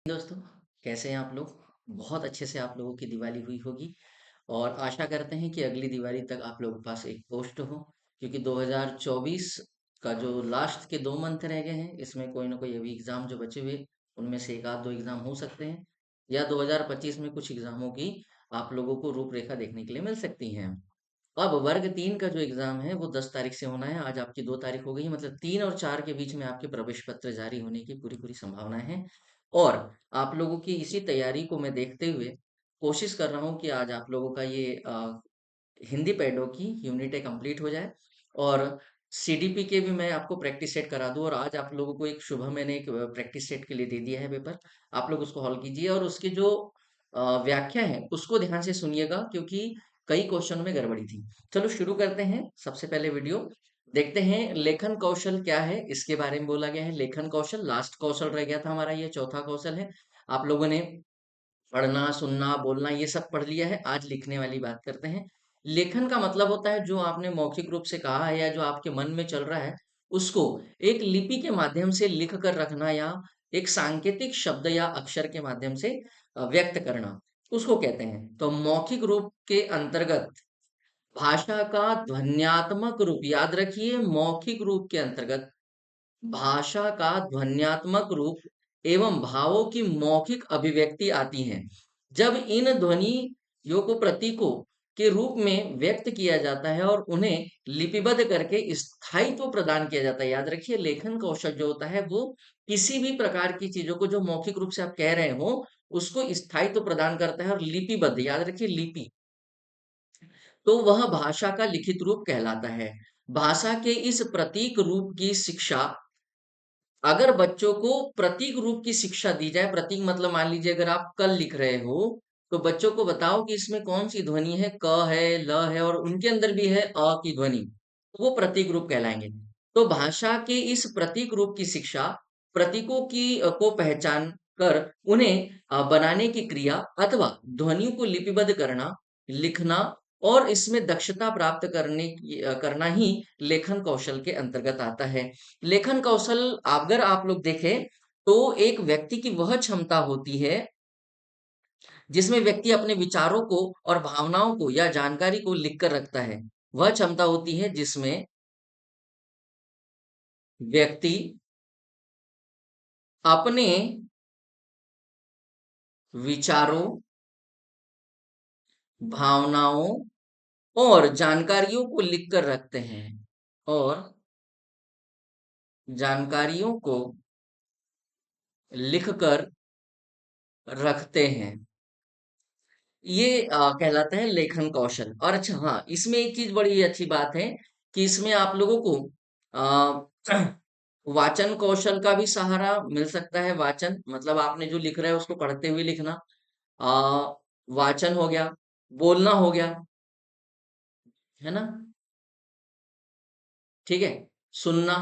दोस्तों, कैसे हैं आप लोग? बहुत अच्छे से आप लोगों की दिवाली हुई होगी और आशा करते हैं कि अगली दिवाली तक आप लोगों के पास एक पोस्ट हो, क्योंकि 2024 का जो लास्ट के 2 मंथ रह गए हैं, इसमें कोई ना कोई अभी एग्जाम जो बचे हुए, उनमें से एक आध दो एग्जाम हो सकते हैं या 2025 में कुछ एग्जामों की आप लोगों को रूपरेखा देखने के लिए मिल सकती हैं। अब वर्ग 3 का जो एग्जाम है वो 10 तारीख से होना है। आज आपकी 2 तारीख हो गई है, मतलब 3 और 4 के बीच में आपके प्रवेश पत्र जारी होने की पूरी पूरी संभावना है। और आप लोगों की इसी तैयारी को मैं देखते हुए कोशिश कर रहा हूँ कि आज आप लोगों का ये हिंदी पैडो की यूनिटें कंप्लीट हो जाए और सीडीपी के भी मैं आपको प्रैक्टिस सेट करा दूं। और आज आप लोगों को एक सुबह मैंने एक प्रैक्टिस सेट के लिए दे दिया है पेपर। आप लोग उसको हॉल कीजिए और उसकी जो व्याख्या है उसको ध्यान से सुनिएगा, क्योंकि कई क्वेश्चन में गड़बड़ी थी। चलो शुरू करते हैं। सबसे पहले वीडियो देखते हैं। लेखन कौशल क्या है इसके बारे में बोला गया है। लेखन कौशल लास्ट कौशल रह गया था हमारा, ये चौथा कौशल है। आप लोगों ने पढ़ना, सुनना, बोलना ये सब पढ़ लिया है। आज लिखने वाली बात करते हैं। लेखन का मतलब होता है जो आपने मौखिक रूप से कहा है या जो आपके मन में चल रहा है, उसको एक लिपि के माध्यम से लिख कर रखना या एक सांकेतिक शब्द या अक्षर के माध्यम से व्यक्त करना, उसको कहते हैं। तो मौखिक रूप के अंतर्गत भाषा का ध्वन्यात्मक रूप, याद रखिए, मौखिक रूप के अंतर्गत भाषा का ध्वन्यात्मक रूप एवं भावों की मौखिक अभिव्यक्ति आती हैं। जब इन ध्वनियों को प्रतीकों के रूप में व्यक्त किया जाता है और उन्हें लिपिबद्ध करके स्थायित्व प्रदान किया जाता है। याद रखिए, लेखन कौशल जो होता है वो किसी भी प्रकार की चीजों को जो मौखिक रूप से आप कह रहे हो उसको स्थायित्व प्रदान करता है। और लिपिबद्ध, याद रखिए लिपि, तो वह भाषा का लिखित रूप कहलाता है। भाषा के इस प्रतीक रूप की शिक्षा, अगर बच्चों को प्रतीक रूप की शिक्षा दी जाए, प्रतीक मतलब मान लीजिए अगर आप कल लिख रहे हो तो बच्चों को बताओ कि इसमें कौन सी ध्वनि है, क है, ल है और उनके अंदर भी है अ की ध्वनि, तो वो प्रतीक रूप कहलाएंगे। तो भाषा के इस प्रतीक रूप की शिक्षा, प्रतीकों की को पहचान कर उन्हें बनाने की क्रिया अथवा ध्वनियों को लिपिबद्ध करना, लिखना और इसमें दक्षता प्राप्त करना ही लेखन कौशल के अंतर्गत आता है। लेखन कौशल अगर आप लोग देखें तो एक व्यक्ति की वह क्षमता होती है जिसमें व्यक्ति अपने विचारों को और भावनाओं को या जानकारी को लिख कर रखता है। वह क्षमता होती है जिसमें व्यक्ति अपने विचारों, भावनाओं और जानकारियों को लिख कर रखते हैं और जानकारियों को लिख कर रखते हैं। ये कहलाता है लेखन कौशल। और अच्छा हाँ, इसमें एक चीज बड़ी अच्छी बात है कि इसमें आप लोगों को वाचन कौशल का भी सहारा मिल सकता है। वाचन मतलब आपने जो लिख रहे हैं उसको पढ़ते हुए लिखना। आ, वाचन हो गया, बोलना हो गया, है ना? ठीक है। सुनना,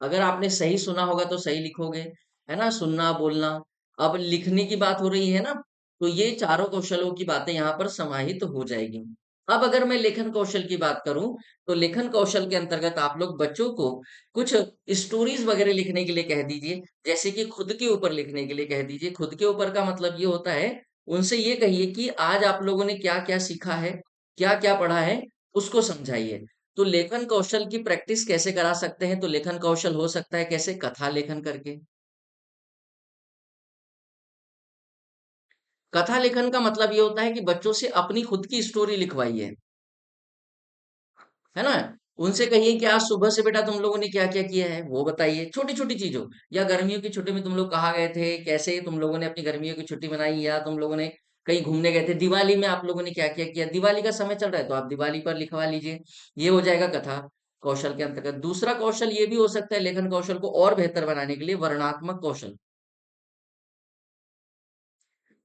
अगर आपने सही सुना होगा तो सही लिखोगे, है ना? सुनना, बोलना। अब लिखने की बात हो रही है ना, तो ये चारों कौशलों की बातें यहाँ पर समाहित हो जाएगी। अब अगर मैं लेखन कौशल की बात करूं तो लेखन कौशल के अंतर्गत आप लोग बच्चों को कुछ स्टोरीज वगैरह लिखने के लिए कह दीजिए। जैसे कि खुद के ऊपर लिखने के लिए कह दीजिए। खुद के ऊपर का मतलब ये होता है, उनसे ये कहिए कि आज आप लोगों ने क्या क्या सीखा है, क्या क्या पढ़ा है, उसको समझाइए। तो लेखन कौशल की प्रैक्टिस कैसे करा सकते हैं? तो लेखन कौशल हो सकता है कैसे? कथा लेखन करके। कथा लेखन का मतलब ये होता है कि बच्चों से अपनी खुद की स्टोरी लिखवाइए, है ना? उनसे कहिए कि आज सुबह से बेटा तुम लोगों ने क्या क्या किया है वो बताइए, छोटी छोटी चीजों। या गर्मियों की छुट्टी में तुम लोग कहाँ गए थे, कैसे तुम लोगों ने अपनी गर्मियों की छुट्टी मनाई, या तुम लोगों ने कहीं घूमने गए थे। दिवाली में आप लोगों ने क्या क्या किया, दिवाली का समय चल रहा है तो आप दिवाली पर लिखवा लीजिए। ये हो जाएगा कथा कौशल के अंतर्गत। दूसरा कौशल ये भी हो सकता है लेखन कौशल को और बेहतर बनाने के लिए, वर्णात्मक कौशल।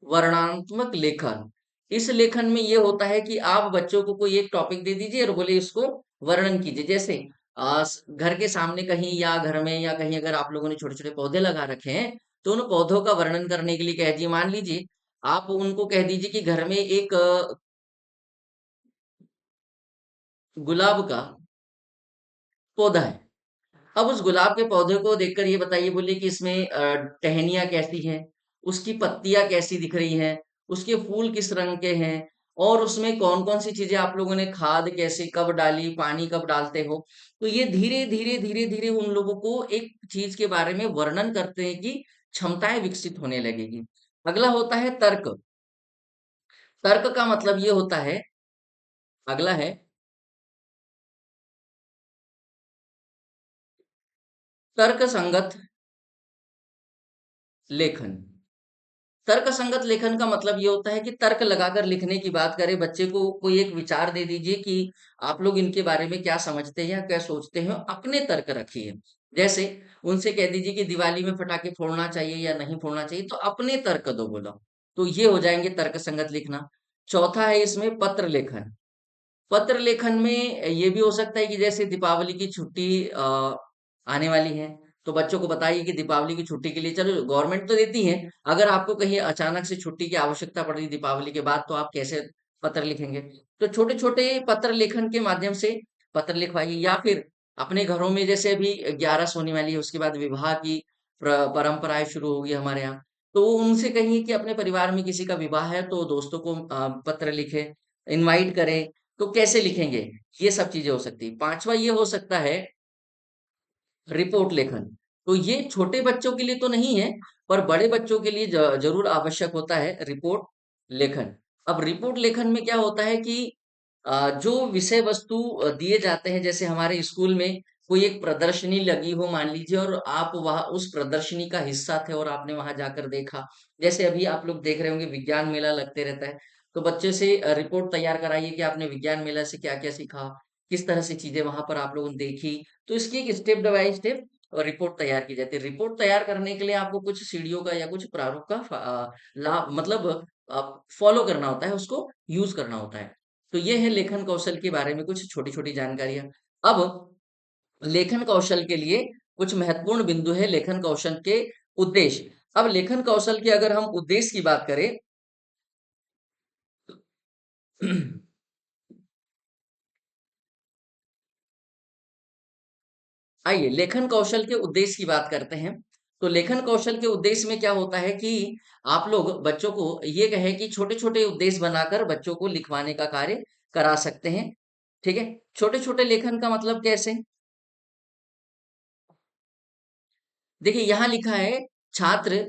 वर्णनात्मक लेखन, इस लेखन में ये होता है कि आप बच्चों को कोई एक टॉपिक दे दीजिए और बोले इसको वर्णन कीजिए। जैसे घर के सामने कहीं या घर में या कहीं अगर आप लोगों ने छोटे छोटे पौधे लगा रखे हैं तो उन पौधों का वर्णन करने के लिए कह दिए। मान लीजिए आप उनको कह दीजिए कि घर में एक गुलाब का पौधा है। अब उस गुलाब के पौधे को देखकर ये बताइए, बोलिए कि इसमें टहनियाँ कैसी हैं, उसकी पत्तियां कैसी दिख रही हैं, उसके फूल किस रंग के हैं, और उसमें कौन कौन सी चीजें आप लोगों ने खाद कैसे कब डाली, पानी कब डालते हो। तो ये धीरे धीरे धीरे धीरे उन लोगों को एक चीज के बारे में वर्णन करते हैं कि क्षमताएं विकसित होने लगेगी। अगला होता है तर्क। तर्क का मतलब ये होता है, अगला है तर्क संगत लेखन। तर्क संगत लेखन का मतलब ये होता है कि तर्क लगाकर लिखने की बात करें, बच्चे को कोई एक विचार दे दीजिए कि आप लोग इनके बारे में क्या समझते हैं या क्या सोचते हैं, अपने तर्क रखिए। जैसे उनसे कह दीजिए कि दिवाली में पटाखे फोड़ना चाहिए या नहीं फोड़ना चाहिए, तो अपने तर्क दो बोलो। तो ये हो जाएंगे तर्क संगत लिखना। चौथा है इसमें पत्र लेखन। पत्र लेखन में ये भी हो सकता है कि जैसे दीपावली की छुट्टी आने वाली है, तो बच्चों को बताइए कि दीपावली की छुट्टी के लिए चलो गवर्नमेंट तो देती है, अगर आपको कहीं अचानक से छुट्टी की आवश्यकता पड़ रही दीपावली के बाद, तो आप कैसे पत्र लिखेंगे। तो छोटे छोटे पत्र लेखन के माध्यम से पत्र लिखवाइए, या फिर अपने घरों में जैसे अभी 11 होने वाली है, उसके बाद विवाह की परंपराएं शुरू होगी हमारे यहाँ। तो उनसे कहिए कि अपने परिवार में किसी का विवाह है तो दोस्तों को पत्र लिखे, इनवाइट करें। तो कैसे लिखेंगे, ये सब चीजें हो सकती है। पांचवा ये हो सकता है रिपोर्ट लेखन। तो ये छोटे बच्चों के लिए तो नहीं है, पर बड़े बच्चों के लिए जरूर आवश्यक होता है रिपोर्ट लेखन। अब रिपोर्ट लेखन में क्या होता है कि जो विषय वस्तु दिए जाते हैं, जैसे हमारे स्कूल में कोई एक प्रदर्शनी लगी हो मान लीजिए, और आप वहां उस प्रदर्शनी का हिस्सा थे और आपने वहां जाकर देखा। जैसे अभी आप लोग देख रहे होंगे विज्ञान मेला लगते रहता है, तो बच्चे से रिपोर्ट तैयार कराइए कि आपने विज्ञान मेला से क्या क्या सीखा, किस तरह से चीजें वहां पर आप लोगों ने देखी। तो इसकी एक स्टेप बाय स्टेप रिपोर्ट तैयार की जाती है। रिपोर्ट तैयार करने के लिए आपको कुछ सीढ़ियों का या कुछ प्रारूप का लाभ मतलब फॉलो करना होता है, उसको यूज करना होता है। तो ये है लेखन कौशल के बारे में कुछ छोटी छोटी जानकारियां। अब लेखन कौशल के लिए कुछ महत्वपूर्ण बिंदु है लेखन कौशल के उद्देश्य। अब लेखन कौशल के अगर हम उद्देश्य की बात करें, आइए लेखन कौशल के उद्देश्य की बात करते हैं। तो लेखन कौशल के उद्देश्य में क्या होता है कि आप लोग बच्चों को ये कहें कि छोटे छोटे उद्देश्य बनाकर बच्चों को लिखवाने का कार्य करा सकते हैं। ठीक है, छोटे छोटे लेखन का मतलब कैसे, देखिए यहाँ लिखा है, छात्र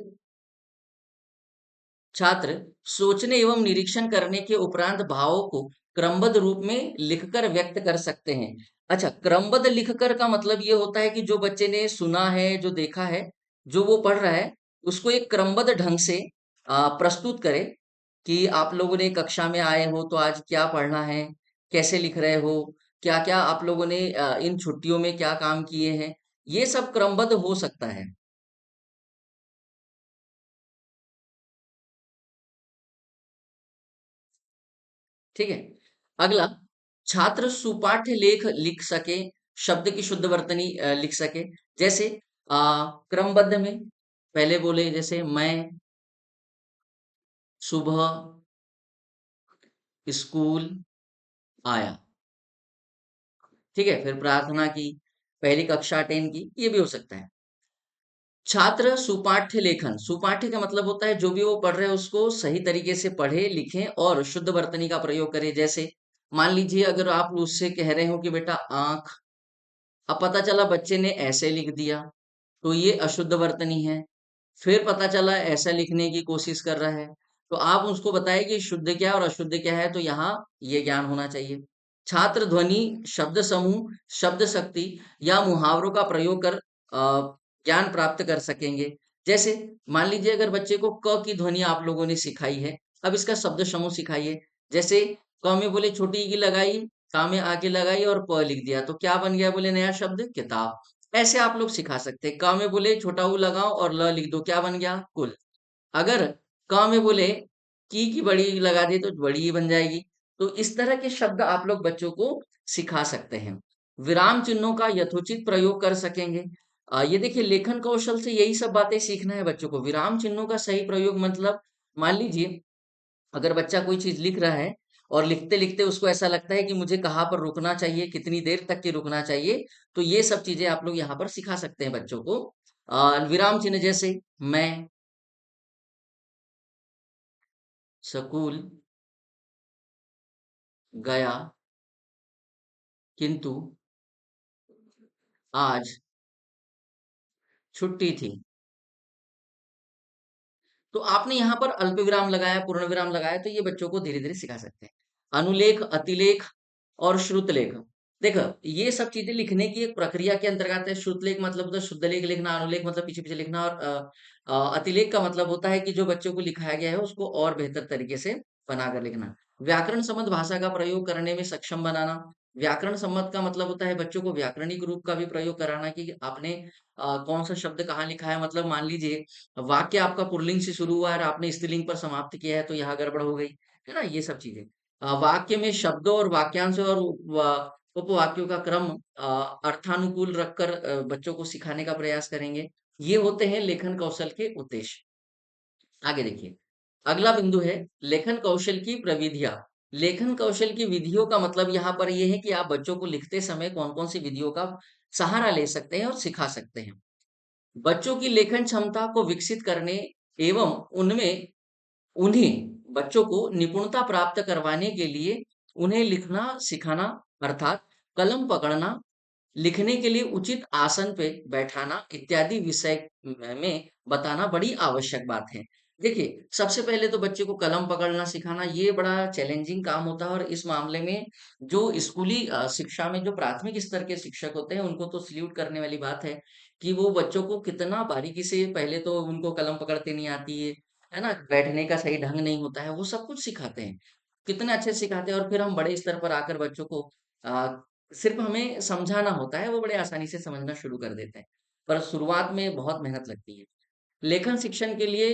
छात्र सोचने एवं निरीक्षण करने के उपरांत भावों को क्रमबद्ध रूप में लिखकर व्यक्त कर सकते हैं। अच्छा, क्रमबद्ध लिखकर का मतलब ये होता है कि जो बच्चे ने सुना है, जो देखा है, जो वो पढ़ रहा है, उसको एक क्रमबद्ध ढंग से प्रस्तुत करे कि आप लोगों ने कक्षा में आए हो तो आज क्या पढ़ना है, कैसे लिख रहे हो, क्या क्या आप लोगों ने इन छुट्टियों में क्या काम किए हैं। ये सब क्रमबद्ध हो सकता है। ठीक है, अगला, छात्र सुपाठ्य लेख लिख सके, शब्द की शुद्ध वर्तनी लिख सके। जैसे क्रमबद्ध में पहले बोले, जैसे मैं सुबह स्कूल आया। ठीक है, फिर प्रार्थना की, पहली कक्षा अटेंड की, ये भी हो सकता है। छात्र सुपाठ्य लेखन, सुपाठ्य का मतलब होता है जो भी वो पढ़ रहे हैं उसको सही तरीके से पढ़े लिखें और शुद्ध वर्तनी का प्रयोग करें। जैसे मान लीजिए अगर आप उससे कह रहे हो कि बेटा आंख, अब पता चला बच्चे ने ऐसे लिख दिया, तो ये अशुद्ध वर्तनी है। फिर पता चला ऐसा लिखने की कोशिश कर रहा है, तो आप उसको बताएं कि शुद्ध क्या और अशुद्ध क्या है, तो यहाँ ये ज्ञान होना चाहिए। छात्र ध्वनि, शब्द समूह, शब्द शक्ति या मुहावरों का प्रयोग कर ज्ञान प्राप्त कर सकेंगे। जैसे मान लीजिए अगर बच्चे को क की ध्वनि आप लोगों ने सिखाई है, अब इसका शब्द समूह सिखाइए। जैसे क में बोले छोटी ई की लगाई, का में आ के लगाई और प लिख दिया, तो क्या बन गया, बोले नया शब्द किताब। ऐसे आप लोग सिखा सकते हैं। क में बोले छोटा ऊ लगाओ और ल लिख दो, क्या बन गया, कुल। अगर क में बोले की बड़ी लगा दे तो बड़ी ही बन जाएगी। तो इस तरह के शब्द आप लोग बच्चों को सिखा सकते हैं। विराम चिन्हों का यथोचित प्रयोग कर सकेंगे। ये देखिए लेखन कौशल से यही सब बातें सीखना है बच्चों को। विराम चिन्हों का सही प्रयोग मतलब, मान लीजिए अगर बच्चा कोई चीज लिख रहा है और लिखते लिखते उसको ऐसा लगता है कि मुझे कहाँ पर रुकना चाहिए, कितनी देर तक के रुकना चाहिए, तो ये सब चीजें आप लोग यहाँ पर सिखा सकते हैं बच्चों को। विराम चिन्ह जैसे मैं, स्कूल गया किंतु आज छुट्टी थी। तो आपने यहाँ पर अल्प विराम लगाया, पूर्ण विराम लगाया, तो ये बच्चों को धीरे-धीरे सिखा सकते हैं। अनुलेख, अतिलेख और श्रुतलेख। देखो, ये सब चीज़ें लिखने की एक प्रक्रिया के अंतर्गत है। श्रुतलेख मतलब होता है शुद्ध लेख लिखना, अनुलेख मतलब पीछे-पीछे लिखना और अतिलेख का मतलब होता है कि जो बच्चों को लिखाया गया है उसको और बेहतर तरीके से बनाकर लिखना। व्याकरण सम्मत भाषा का प्रयोग करने में सक्षम बनाना। व्याकरण सम्मत का मतलब होता है बच्चों को व्याकरणिक रूप का भी प्रयोग कराना कि आपने कौन सा शब्द कहाँ लिखा है। मतलब मान लीजिए वाक्य आपका पुल्लिंग से शुरू हुआ है और आपने स्त्रीलिंग पर समाप्त किया है तो यहाँ गड़बड़ हो गई, है ना? ये सब चीजें वाक्य में शब्दों और वाक्यांश और उपवाक्यों का क्रम अर्थानुकूल रखकर बच्चों को सिखाने का प्रयास करेंगे। ये होते हैं लेखन कौशल के उद्देश्य। आगे देखिए, अगला बिंदु है लेखन कौशल की प्रविधियां। लेखन कौशल की विधियों का मतलब यहाँ पर यह है कि आप बच्चों को लिखते समय कौन कौन सी विधियों का सहारा ले सकते हैं और सिखा सकते हैं। बच्चों की लेखन क्षमता को विकसित करने एवं उनमें उन्हें बच्चों को निपुणता प्राप्त करवाने के लिए उन्हें लिखना सिखाना अर्थात कलम पकड़ना, लिखने के लिए उचित आसन पे बैठाना इत्यादि विषय में बताना बड़ी आवश्यक बात है। देखिए, सबसे पहले तो बच्चे को कलम पकड़ना सिखाना ये बड़ा चैलेंजिंग काम होता है और इस मामले में जो स्कूली शिक्षा में जो प्राथमिक स्तर के शिक्षक होते हैं उनको तो सल्यूट करने वाली बात है कि वो बच्चों को कितना बारीकी से पहले तो उनको कलम पकड़ते नहीं आती है ना? बैठने का सही ढंग नहीं होता है, वो सब कुछ सिखाते हैं। कितने अच्छे से सिखाते हैं और फिर हम बड़े स्तर पर आकर बच्चों को सिर्फ हमें समझाना होता है, वो बड़े आसानी से समझना शुरू कर देते हैं। पर शुरुआत में बहुत मेहनत लगती है। लेखन शिक्षण के लिए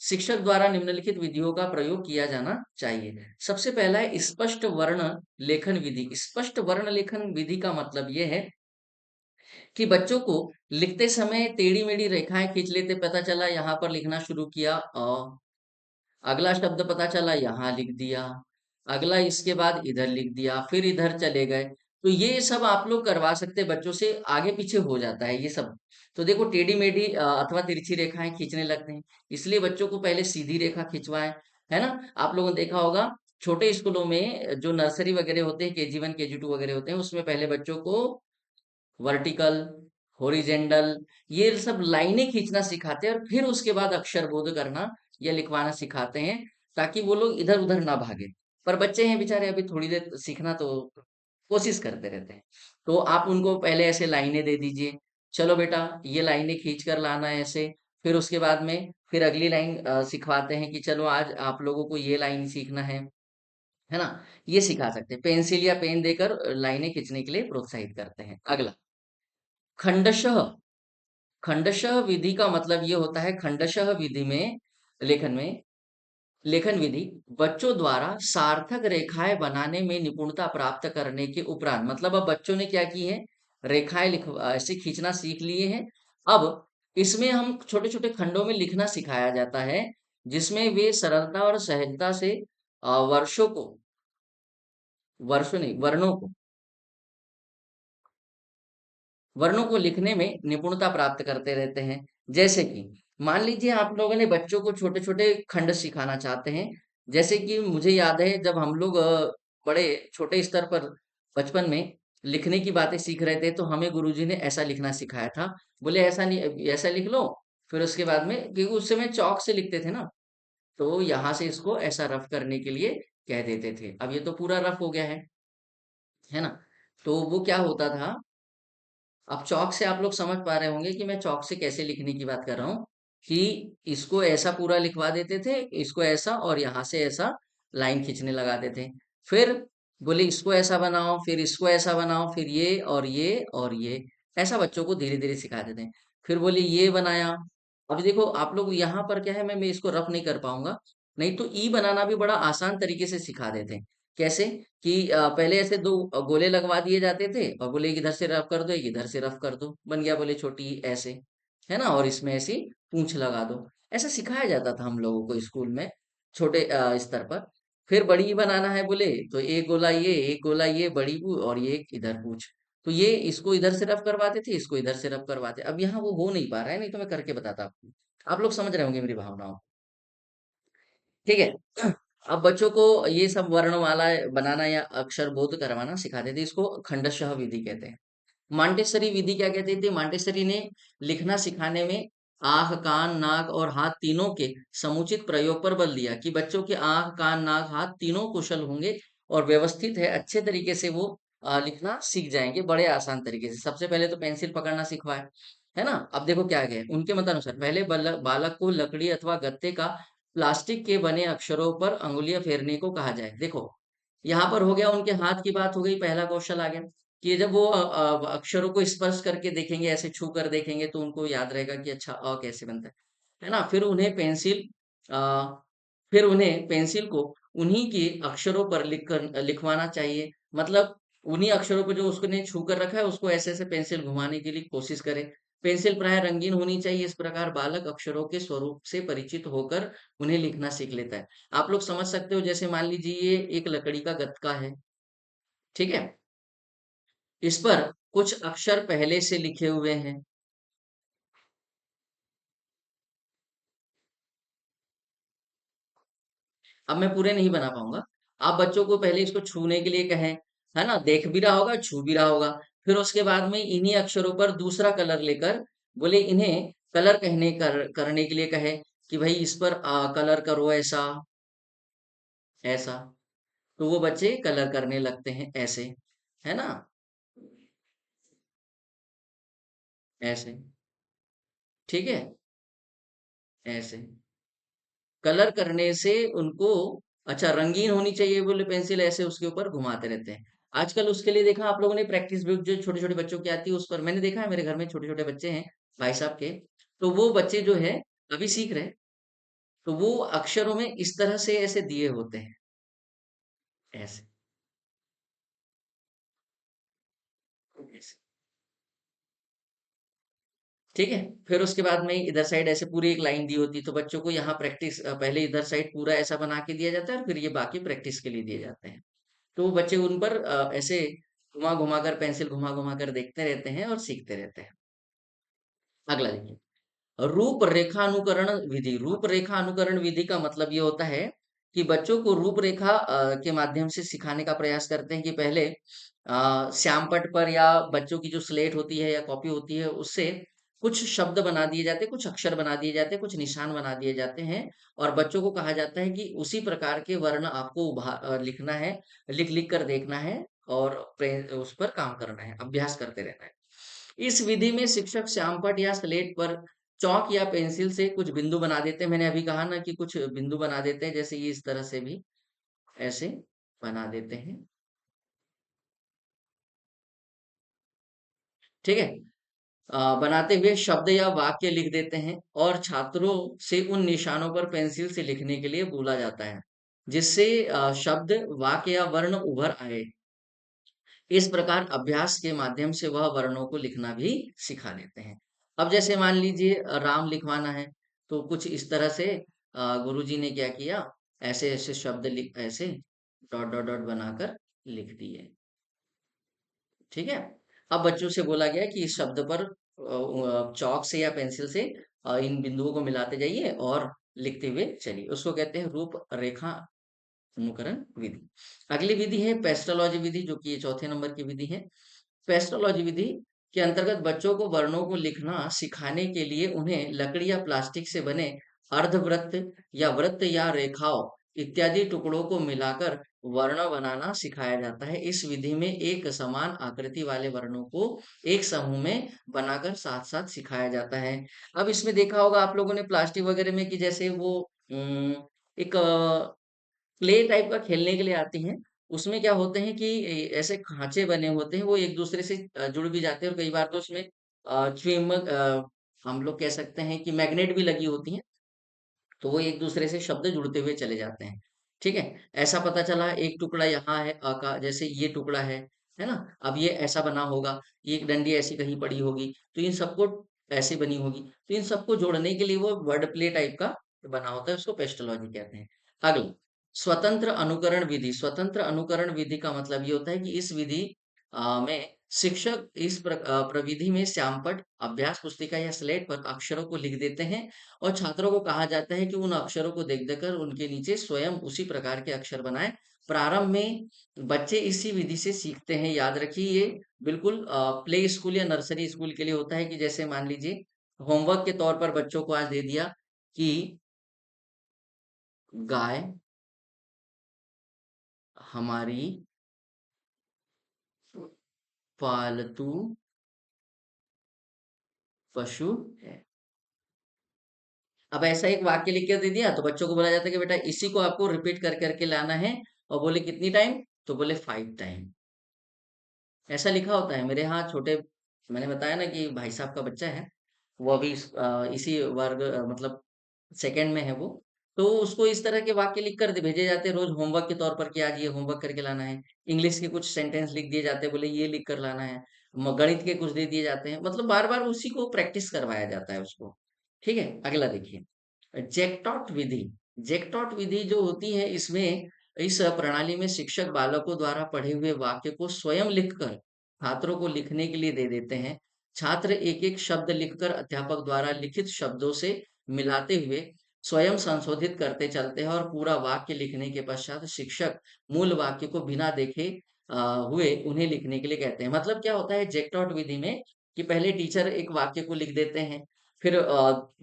शिक्षक द्वारा निम्नलिखित विधियों का प्रयोग किया जाना चाहिए। सबसे पहला है स्पष्ट वर्ण लेखन विधि। स्पष्ट वर्ण लेखन विधि का मतलब ये है कि बच्चों को लिखते समय टेढ़ी-मेढ़ी रेखाएँ खींच लेते पता चला यहाँ पर लिखना शुरू किया अगला शब्द पता चला यहाँ लिख दिया, अगला इसके बाद इधर लिख दिया, फिर इधर चले गए। तो ये सब आप लोग करवा सकते हैं बच्चों से, आगे पीछे हो जाता है ये सब। तो देखो टेढ़ी-मेढ़ी अथवा तिरछी रेखाएँ खींचने लगते हैं, इसलिए बच्चों को पहले सीधी रेखा खिंचवाएँ, है ना? आप लोगों ने देखा होगा छोटे स्कूलों में जो नर्सरी वगैरह होते हैं, केजी 1 केजी 2 वगैरह होते हैं, उसमें पहले बच्चों को वर्टिकल, हॉरिजेंटल ये सब लाइनें खींचना सिखाते हैं और फिर उसके बाद अक्षर बोध करना या लिखवाना सिखाते हैं ताकि वो लोग इधर-उधर ना भागे। पर बच्चे हैं बेचारे अभी थोड़ी देर सीखना तो कोशिश करते रहते हैं। तो आप उनको पहले ऐसे लाइनें दे दीजिए, चलो बेटा ये लाइनें खींच कर लाना है ऐसे, फिर उसके बाद में फिर अगली लाइन सिखवाते हैं कि चलो आज आप लोगों को ये लाइन सीखना है ना? ये सिखा सकते हैं। पेंसिल या पेन देकर लाइनें खींचने के लिए प्रोत्साहित करते हैं। अगला खंडशः खंडशः विधि का मतलब ये होता है खंडशः विधि में लेखन में लेखन विधि बच्चों द्वारा सार्थक रेखाएं बनाने में निपुणता प्राप्त करने के उपरांत मतलब अब बच्चों ने क्या की है रेखाएं लिख ऐसे खींचना सीख लिए हैं। अब इसमें हम छोटे छोटे खंडों में लिखना सिखाया जाता है जिसमें वे सरलता और सहजता से वर्षों को वर्षों नहीं वर्णों को लिखने में निपुणता प्राप्त करते रहते हैं। जैसे कि मान लीजिए आप लोगों ने बच्चों को छोटे-छोटे खंड सिखाना चाहते हैं। जैसे कि मुझे याद है जब हम लोग बड़े छोटे स्तर पर बचपन में लिखने की बातें सीख रहे थे तो हमें गुरुजी ने ऐसा लिखना सिखाया था। बोले ऐसा नहीं ऐसा लिख लो फिर उसके बाद में क्योंकि उस समय चॉक से लिखते थे ना, तो यहाँ से इसको ऐसा रफ करने के लिए कह देते थे। अब ये तो पूरा रफ हो गया है ना? तो वो क्या होता था अब चॉक से आप लोग समझ पा रहे होंगे कि मैं चॉक से कैसे लिखने की बात कर रहा हूँ कि इसको ऐसा पूरा लिखवा देते थे इसको ऐसा और यहाँ से ऐसा लाइन खींचने लगाते थे फिर बोले इसको ऐसा बनाओ फिर इसको ऐसा बनाओ फिर ये और ये और ये ऐसा बच्चों को धीरे धीरे सिखाते थे फिर बोले ये बनाया अब देखो आप लोग यहाँ पर क्या है मैं इसको रफ नहीं कर पाऊंगा नहीं तो ई बनाना भी बड़ा आसान तरीके से सिखा देते हैं कैसे कि पहले ऐसे दो गोले लगवा दिए जाते थे और बोले एक इधर से रफ कर दो एक इधर से रफ कर दो बन गया बोले छोटी ई ऐसे है ना और इसमें ऐसी पूंछ लगा दो ऐसा सिखाया जाता था हम लोगों को स्कूल में छोटे स्तर पर फिर बड़ी ई बनाना है बोले तो एक गोला ये बड़ी पू और ये एक इधर पूछ तो ये इसको इधर से रफ करवाते थे इसको इधर से रफ करवाते अब यहाँ वो हो नहीं पा रहा है नहीं तो मैं करके बताता आपको आप लोग समझ रहे होंगे मेरी भावनाओं ठीक है। अब बच्चों को ये सब वर्णमाला बनाना या अक्षर बोध करवाना सिखाते थे, इसको खंडशः विधि कहते हैं। मांटेसरी विधि क्या कहती थी? मांटेसरी ने लिखना सिखाने में आंख, कान, नाक और हाथ तीनों के समुचित प्रयोग पर बल दिया कि बच्चों के आंख, कान, नाक, हाथ तीनों कुशल होंगे और व्यवस्थित है, अच्छे तरीके से वो लिखना सीख जाएंगे बड़े आसान तरीके से। सबसे पहले तो पेंसिल पकड़ना सिखवाया, है ना? अब देखो क्या है, उनके मतानुसार पहले बालक को लकड़ी अथवा गत्ते का प्लास्टिक के बने अक्षरों पर अंगुलियां फेरने को कहा जाए। देखो, यहाँ पर हो गया, उनके हाथ की बात हो गई, पहला क्वेश्चन आ गया कि जब वो अक्षरों को स्पर्श करके देखेंगे, ऐसे छू कर देखेंगे, तो उनको याद रहेगा कि अच्छा अ कैसे बनता है ना? अ, फिर उन्हें पेंसिल को उन्हीं के अक्षरों पर लिखवाना चाहिए। मतलब उन्हीं अक्षरों पे जो उसने छू कर रखा है, उसको ऐसे-ऐसे पेंसिल घुमाने की कोशिश करे। पेंसिल प्राय रंगीन होनी चाहिए, इस प्रकार बालक अक्षरों के स्वरूप से परिचित होकर उन्हें लिखना सीख लेता है। आप लोग समझ सकते हो, जैसे मान लीजिए ये एक लकड़ी का गत्ता है, ठीक है? इस पर कुछ अक्षर पहले से लिखे हुए हैं। अब मैं पूरे नहीं बना पाऊंगा। आप बच्चों को पहले इसको छूने के लिए कहें, है ना? देख भी रहा होगा, छू भी रहा होगा। फिर उसके बाद में इन्हीं अक्षरों पर दूसरा कलर लेकर बोले इन्हें कलर करने के लिए कहे कि भाई इस पर कलर करो, ऐसा ऐसा। तो वो बच्चे कलर करने लगते हैं ऐसे, है ना? ऐसे, ठीक है? ऐसे कलर करने से उनको, अच्छा रंगीन होनी चाहिए बोले पेंसिल, ऐसे उसके ऊपर घुमाते रहते हैं। आजकल उसके लिए देखा आप लोगों ने, प्रैक्टिस बुक जो छोटे छोटे बच्चों की आती है, उस पर मैंने देखा है, मेरे घर में छोटे छोटे बच्चे हैं भाई साहब के, तो वो बच्चे जो है अभी सीख रहे हैं, तो वो अक्षरों में इस तरह से ऐसे दिए होते हैं, ऐसे ऐसे। ठीक है। फिर उसके बाद में इधर साइड ऐसे पूरी एक लाइन दी होती है, तो बच्चों को यहाँ प्रैक्टिस, पहले इधर साइड पूरा ऐसा बना के दिया जाता है और फिर ये बाकी प्रैक्टिस के लिए दिए जाते हैं। तो बच्चे उन पर ऐसे घुमा घुमा कर, पेंसिल घुमा घुमा कर देखते रहते हैं और सीखते रहते हैं। अगला देखिए, रूपरेखानुकरण विधि। रूपरेखानुकरण विधि का मतलब ये होता है कि बच्चों को रूपरेखा के माध्यम से सिखाने का प्रयास करते हैं कि पहले श्यामपट्ट पर या बच्चों की जो स्लेट होती है या कॉपी होती है, उससे कुछ शब्द बना दिए जाते हैं, कुछ अक्षर बना दिए जाते हैं, कुछ निशान बना दिए जाते हैं और बच्चों को कहा जाता है कि उसी प्रकार के वर्ण आपको लिखना है, लिख लिख कर देखना है और उस पर काम करना है, अभ्यास करते रहना है। इस विधि में शिक्षक श्यामपट्ट या स्लेट पर चौक या पेंसिल से कुछ बिंदु बना देते हैं। मैंने अभी कहा ना कि कुछ बिंदु बना देते हैं, जैसे ये इस तरह से भी ऐसे बना देते हैं, ठीक है? बनाते हुए शब्द या वाक्य लिख देते हैं और छात्रों से उन निशानों पर पेंसिल से लिखने के लिए बोला जाता है, जिससे शब्द, वाक्य या वर्ण उभर आए। इस प्रकार अभ्यास के माध्यम से वह वर्णों को लिखना भी सिखा देते हैं। अब जैसे मान लीजिए राम लिखवाना है, तो कुछ इस तरह से गुरुजी ने क्या किया, ऐसे ऐसे शब्द लिख, ऐसे डॉट डॉट डॉट बनाकर लिख दिए, ठीक है? अब बच्चों से बोला गया कि इस शब्द पर चौक से या पेंसिल से इन बिंदुओं को मिलाते जाइए और लिखते हुए चलिए, उसको कहते हैं रूप रेखा अनुकरण विधि। अगली विधि है पेस्टोलॉजी विधि, जो कि ये चौथे नंबर की विधि है। पेस्टोलॉजी विधि के अंतर्गत बच्चों को वर्णों को लिखना सिखाने के लिए उन्हें लकड़ी या प्लास्टिक से बने अर्धवृत्त या वृत्त या रेखाओं इत्यादि टुकड़ों को मिलाकर वर्ण बनाना सिखाया जाता है। इस विधि में एक समान आकृति वाले वर्णों को एक समूह में बनाकर साथ साथ सिखाया जाता है। अब इसमें देखा होगा आप लोगों ने प्लास्टिक वगैरह में कि जैसे वो एक प्ले टाइप का खेलने के लिए आती हैं। उसमें क्या होते हैं कि ऐसे खाँचे बने होते हैं, वो एक-दूसरे से जुड़ भी जाते हैं और कई बार तो उसमें हम लोग कह सकते हैं कि मैग्नेट भी लगी होती हैं, तो वो एक-दूसरे से शब्द जुड़ते हुए चले जाते हैं। ठीक है? ऐसा पता चला एक टुकड़ा यहाँ है अ का, जैसे ये टुकड़ा है ना? अब ये ऐसा बना होगा, ये एक डंडी ऐसी कहीं पड़ी होगी, तो इन सबको ऐसे बनी होगी। तो इन सबको जोड़ने के लिए वो वर्ड प्ले टाइप का बना होता है, उसको पेस्टोलॉजी कहते हैं। अगला, स्वतंत्र अनुकरण विधि। स्वतंत्र अनुकरण विधि का मतलब ये होता है कि इस विधि में शिक्षक इस प्रविधि में श्यामपट्ट, अभ्यास पुस्तिका या स्लेट पर अक्षरों को लिख देते हैं और छात्रों को कहा जाता है कि उन अक्षरों को देख देकर उनके नीचे स्वयं उसी प्रकार के अक्षर बनाएं। प्रारंभ में बच्चे इसी विधि से सीखते हैं। याद रखिए, ये बिल्कुल प्ले स्कूल या नर्सरी स्कूल के लिए होता है कि जैसे मान लीजिए होमवर्क के तौर पर बच्चों को आज दे दिया कि गाय हमारी पालतू पशु है। अब ऐसा एक वाक्य लिख कर दे दिया तो बच्चों को बोला जाता है कि बेटा इसी को आपको रिपीट कर करके लाना है। और बोले कितनी टाइम, तो बोले 5 टाइम। ऐसा लिखा होता है मेरे यहाँ छोटे, मैंने बताया ना कि भाई साहब का बच्चा है, वो अभी इसी वर्ग मतलब सेकंड में है वो। तो उसको इस तरह के वाक्य लिख कर भेजे जाते हैं रोज होमवर्क के तौर पर कि आज ये होमवर्क करके लाना है। इंग्लिश के कुछ सेंटेंस लिख दिए जाते हैं, बोले ये लिख कर लाना है। गणित के कुछ दे दिए जाते हैं, मतलब बार बार उसी को प्रैक्टिस करवाया जाता है उसको। ठीक है, अगला देखिए जैकटॉट विधि। जैकटॉट विधि जो होती है इसमें, इस प्रणाली में शिक्षक बालकों द्वारा पढ़े हुए वाक्य को स्वयं लिखकर छात्रों को लिखने के लिए दे देते हैं। छात्र एक एक शब्द लिखकर अध्यापक द्वारा लिखित शब्दों से मिलाते हुए स्वयं संशोधित करते चलते हैं और पूरा वाक्य लिखने के पश्चात शिक्षक मूल वाक्य को बिना देखे हुए उन्हें लिखने के लिए कहते हैं। मतलब क्या होता है जैकटॉट विधि में कि पहले टीचर एक वाक्य को लिख देते हैं, फिर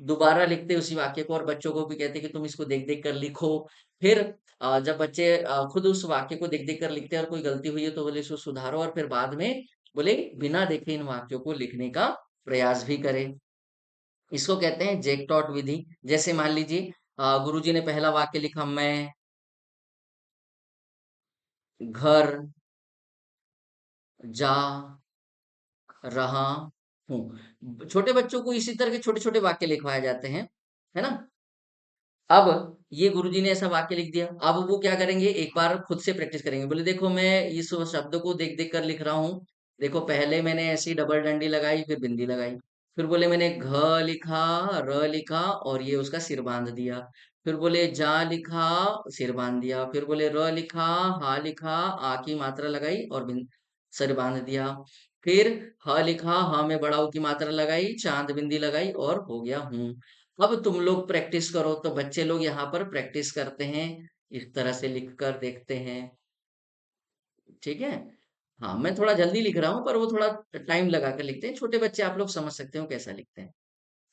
दोबारा लिखते हैं उसी वाक्य को और बच्चों को भी कहते हैं कि तुम इसको देख देख कर लिखो। फिर जब बच्चे खुद उस वाक्य को देख देख कर लिखते हैं और कोई गलती हुई है तो बोले इसको सुधारो, और फिर बाद में बोले बिना देखे इन वाक्यों को लिखने का प्रयास भी करें। इसको कहते हैं जैकटॉट विधि। जैसे मान लीजिए गुरुजी ने पहला वाक्य लिखा, मैं घर जा रहा हूँ। छोटे बच्चों को इसी तरह के छोटे छोटे वाक्य लिखवाए जाते हैं, है ना। अब ये गुरुजी ने ऐसा वाक्य लिख दिया, अब वो क्या करेंगे, एक बार खुद से प्रैक्टिस करेंगे। बोले देखो मैं इस शब्द को देख देख कर लिख रहा हूँ। देखो पहले मैंने ऐसी डबल डंडी लगाई, फिर बिंदी लगाई। फिर बोले मैंने घ लिखा, र लिखा और ये उसका सिर बांध दिया। फिर बोले जा लिखा, सिर बांध दिया। फिर बोले र लिखा, हा लिखा, आ की मात्रा लगाई और सिर बांध दिया। फिर ह लिखा, ह में बड़ा ऊ की मात्रा लगाई, चांद बिंदी लगाई और हो गया हूँ। अब तुम लोग प्रैक्टिस करो, तो बच्चे लोग यहाँ पर प्रैक्टिस करते हैं, इस तरह से लिख कर देखते हैं। ठीक है। हाँ, मैं थोड़ा जल्दी लिख रहा हूँ पर वो थोड़ा टाइम लगा कर लिखते हैं। छोटे बच्चे आप लोग समझ सकते हो कैसा लिखते हैं।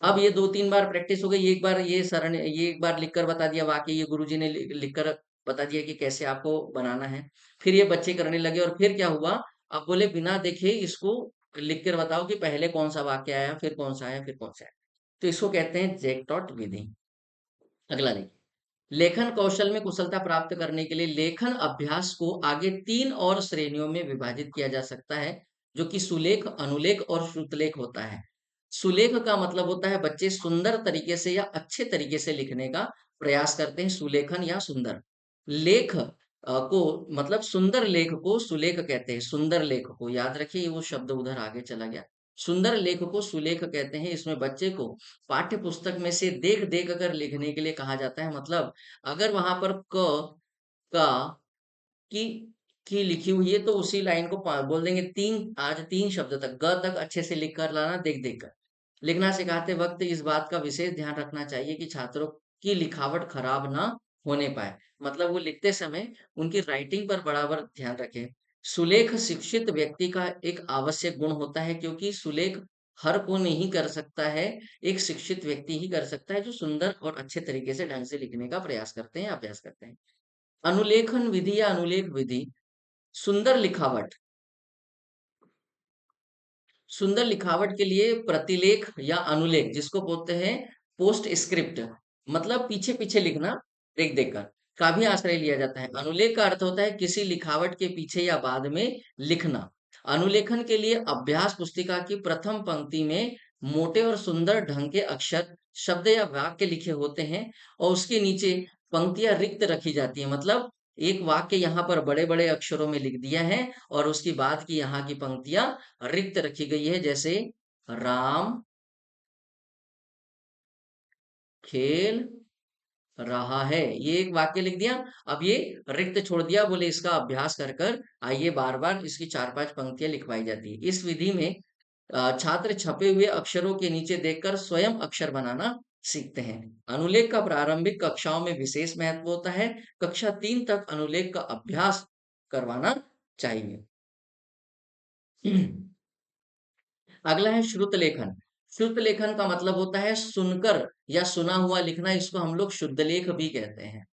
अब ये 2-3 बार प्रैक्टिस हो गई। एक बार ये सर ने ये एक बार लिख कर बता दिया, वाकई ये गुरुजी ने लिख कर बता दिया कि कैसे आपको बनाना है। फिर ये बच्चे करने लगे और फिर क्या हुआ, अब बोले बिना देखे इसको लिख कर बताओ कि पहले कौन सा वाक्य आया, फिर कौन सा आया, फिर कौन सा आया। तो इसको कहते हैं जैकटॉट विधि। अगला देखिए, लेखन कौशल में कुशलता प्राप्त करने के लिए लेखन अभ्यास को आगे 3 और श्रेणियों में विभाजित किया जा सकता है, जो कि सुलेख, अनुलेख और श्रुतलेख होता है। सुलेख का मतलब होता है बच्चे सुंदर तरीके से या अच्छे तरीके से लिखने का प्रयास करते हैं, सुलेखन या सुंदर। लेख को मतलब सुंदर लेख को सुलेख कहते हैं। सुंदर लेख को याद रखिए, वो शब्द उधर आगे चला गया। सुंदर लेख को सुलेख कहते हैं। इसमें बच्चे को पाठ्य पुस्तक में से देख देख कर लिखने के लिए कहा जाता है। मतलब अगर वहां पर क, का, की की लिखी हुई है तो उसी लाइन को बोल देंगे तीन, आज 3 शब्द तक, ग तक अच्छे से लिख कर लाना, देख देख कर। लिखना सिखाते वक्त इस बात का विशेष ध्यान रखना चाहिए कि छात्रों की लिखावट खराब ना होने पाए। मतलब वो लिखते समय उनकी राइटिंग पर बराबर ध्यान रखें। सुलेख शिक्षित व्यक्ति का एक आवश्यक गुण होता है, क्योंकि सुलेख हर को नहीं कर सकता है, एक शिक्षित व्यक्ति ही कर सकता है जो सुंदर और अच्छे तरीके से ढंग से लिखने का प्रयास करते हैं, अभ्यास करते हैं। अनुलेखन विधि या अनुलेख विधि, सुंदर लिखावट। सुंदर लिखावट के लिए प्रतिलेख या अनुलेख, जिसको बोलते हैं पोस्ट स्क्रिप्ट, मतलब पीछे पीछे लिखना देख देख कर, का भी आश्रय लिया जाता है। अनुलेख का अर्थ होता है किसी लिखावट के पीछे या बाद में लिखना। अनुलेखन के लिए अभ्यास पुस्तिका की प्रथम पंक्ति में मोटे और सुंदर ढंग के अक्षर, शब्द या वाक्य लिखे होते हैं और उसके नीचे पंक्तियां रिक्त रखी जाती है। मतलब एक वाक्य यहाँ पर बड़े बड़े अक्षरों में लिख दिया है और उसकी बाद की यहाँ की पंक्तियां रिक्त रखी गई है। जैसे राम खेल रहा है। ये एक वाक्य लिख दिया। अब ये रिक्त छोड़ दिया, बोले इसका अभ्यास कर कर आइए बार बार इसकी 4-5 पंक्तियां लिखवाई जाती है। इस विधि में छात्र छपे हुए अक्षरों के नीचे देखकर स्वयं अक्षर बनाना सीखते हैं। अनुलेख का प्रारंभिक कक्षाओं में विशेष महत्व होता है। कक्षा 3 तक अनुलेख का अभ्यास करवाना चाहिए। अगला है श्रुत लेखन। श्रुत लेखन का मतलब होता है सुनकर या सुना हुआ लिखना। इसको हम लोग शुद्ध लेख भी कहते हैं।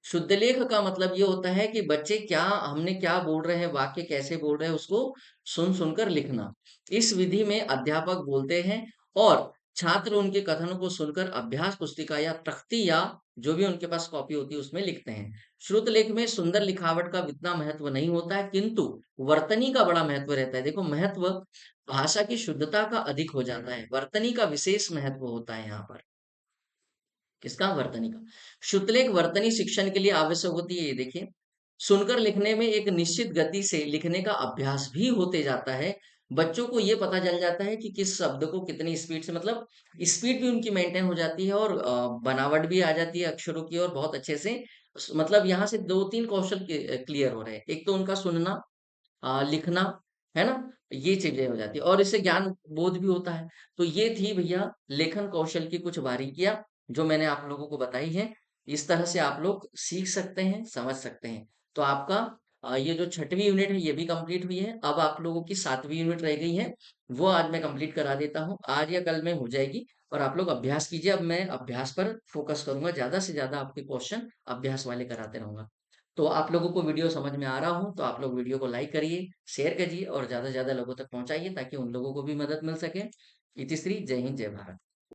शुद्ध लेख का मतलब ये होता है कि बच्चे क्या हमने क्या बोल रहे हैं, वाक्य कैसे बोल रहे हैं, उसको सुन सुनकर लिखना। इस विधि में अध्यापक बोलते हैं और छात्र उनके कथनों को सुनकर अभ्यास पुस्तिका या तख्ती या जो भी उनके पास कॉपी होती है उसमें लिखते हैं। श्रुत लेख में सुंदर लिखावट का इतना महत्व नहीं होता है, किंतु वर्तनी का बड़ा महत्व रहता है। देखो, महत्व भाषा की शुद्धता का अधिक हो जाता है, वर्तनी का विशेष महत्व होता है यहाँ पर। किसका? वर्तनी का। शुद्धलेख वर्तनी शिक्षण के लिए आवश्यक होती है। ये देखिए, सुनकर लिखने में एक निश्चित गति से लिखने का अभ्यास भी होते जाता है। बच्चों को ये पता चल जाता है कि किस शब्द को कितनी स्पीड से, मतलब स्पीड भी उनकी मेंटेन हो जाती है और बनावट भी आ जाती है अक्षरों की, और बहुत अच्छे से मतलब यहाँ से 2-3 कौशल क्लियर हो रहे हैं। एक तो उनका सुनना, लिखना, है ना? ये चीजें हो जाती है और इससे ज्ञान बोध भी होता है। तो ये थी भैया लेखन कौशल की कुछ बारीकियां जो मैंने आप लोगों को बताई है। इस तरह से आप लोग सीख सकते हैं, समझ सकते हैं। तो आपका ये जो छठवीं यूनिट है ये भी कंप्लीट हुई है। अब आप लोगों की 7वीं यूनिट रह गई है, वो आज मैं कंप्लीट करा देता हूँ। आज या कल में हो जाएगी और आप लोग अभ्यास कीजिए। अब मैं अभ्यास पर फोकस करूंगा, ज्यादा से ज्यादा आपके क्वेश्चन अभ्यास वाले कराते रहूंगा। तो आप लोगों को वीडियो समझ में आ रहा हो तो आप लोग वीडियो को लाइक करिए, शेयर करिए और ज़्यादा से ज़्यादा लोगों तक पहुँचाइए ताकि उन लोगों को भी मदद मिल सके। इतिश्री, जय हिंद, जय भारत।